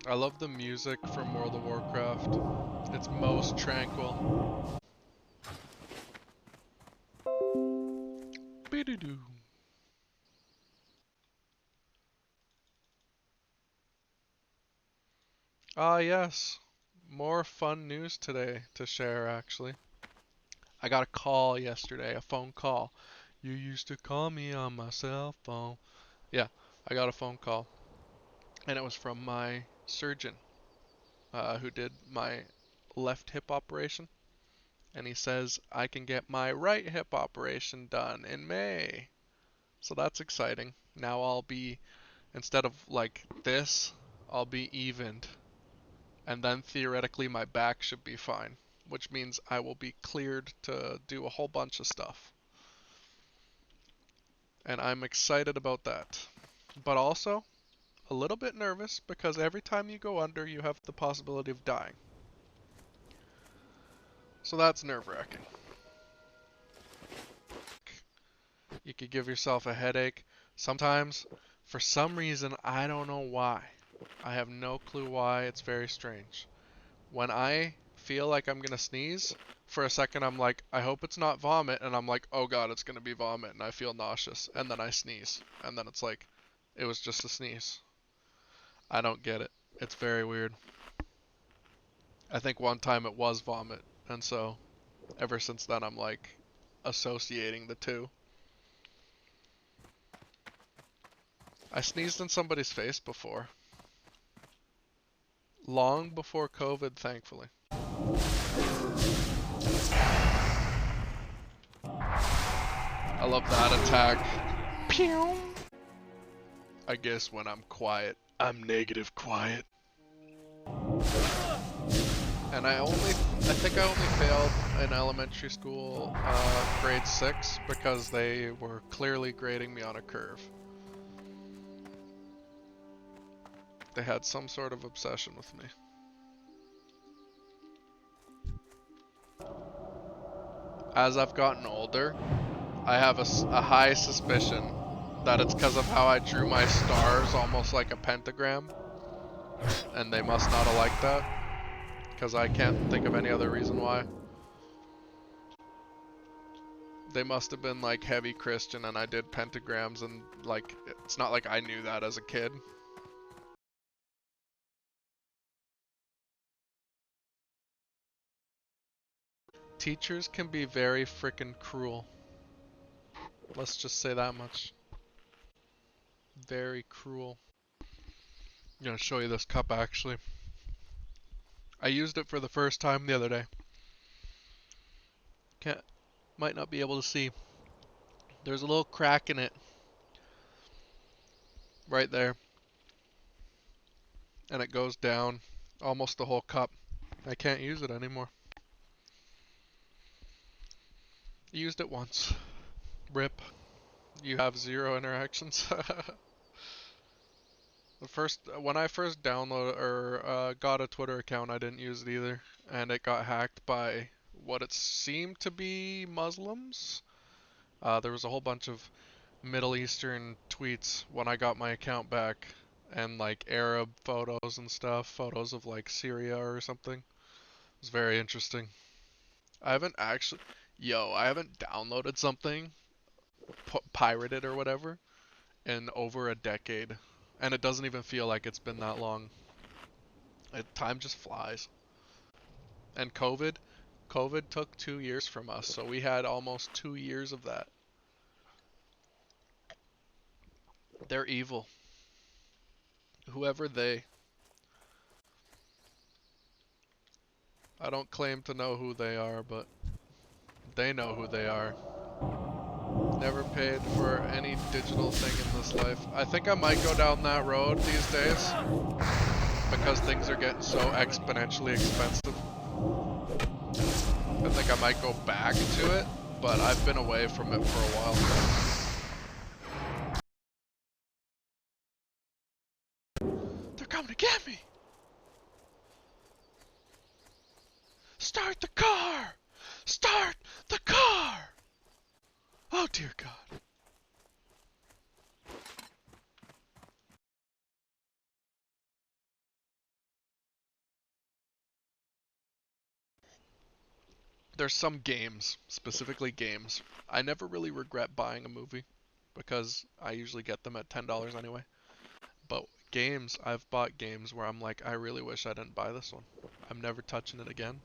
I love the music from World of Warcraft. It's most tranquil. Be-do-do. Ah, yes. More fun news today to share, actually. I got a call yesterday, a phone call. You used to call me on my cell phone. Yeah, I got a phone call, and it was from my surgeon, who did my left hip operation. And he says I can get my right hip operation done in May. So that's exciting. Now I'll be, instead of like this, I'll be evened. And then theoretically my back should be fine, which means I will be cleared to do a whole bunch of stuff. And I'm excited about that. But also a little bit nervous because every time you go under, you have the possibility of dying. So that's nerve-wracking. You could give yourself a headache. Sometimes, for some reason, I don't know why. I have no clue why. It's very strange. When I feel like I'm gonna sneeze, for a second I'm like, I hope it's not vomit, and I'm like, oh god, it's gonna be vomit, and I feel nauseous, and then I sneeze, and then it's like, it was just a sneeze. I don't get it. It's very weird. I think one time it was vomit, and so ever since then I'm like associating the two. I sneezed in somebody's face before. Long before COVID, thankfully. I love that attack. Pew! I guess when I'm quiet, I'm negative quiet. And I think I only failed in elementary school, grade 6, because they were clearly grading me on a curve. They had some sort of obsession with me. As I've gotten older, I have a high suspicion that it's because of how I drew my stars almost like a pentagram, and they must not have liked that, because I can't think of any other reason why. They must have been like heavy Christian and I did pentagrams, and like it's not like I knew that as a kid. Teachers can be very frickin' cruel. Let's just say that much. Very cruel. I'm gonna show you this cup actually. I used it for the first time the other day. Can't, might not be able to see. There's a little crack in it. Right there. And it goes down almost the whole cup. I can't use it anymore. Used it once. RIP. You have 0 interactions. When I first downloaded or got a Twitter account, I didn't use it either, and it got hacked by what it seemed to be Muslims. There was a whole bunch of Middle Eastern tweets when I got my account back, and like Arab photos and stuff, photos of like Syria or something. It was very interesting. I haven't actually, I haven't downloaded something, pirated or whatever, in over a decade, and it doesn't even feel like it's been that long. Time just flies. And COVID took 2 years from us, so we had almost 2 years of that. They're evil. Whoever they. I don't claim to know who they are, but they know who they are. Never paid for any digital thing in this life. I think I might go down that road these days, because things are getting so exponentially expensive. I think I might go back to it, but I've been away from it for a while. They're coming to get me! Start the car! Start the car! Oh dear God. There's some games, specifically games. I never really regret buying a movie because I usually get them at $10 anyway. But games, I've bought games where I'm like, I really wish I didn't buy this one. I'm never touching it again.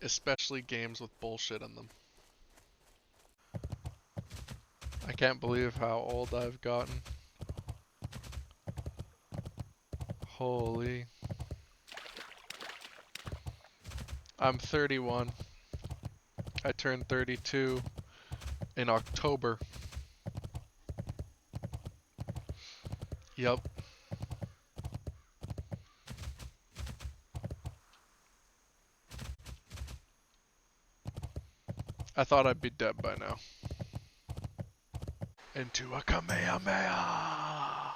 Especially games with bullshit in them. I can't believe how old I've gotten. Holy. I'm 31. I turned 32 in October. Yep. I thought I'd be dead by now. Into a Kamehameha!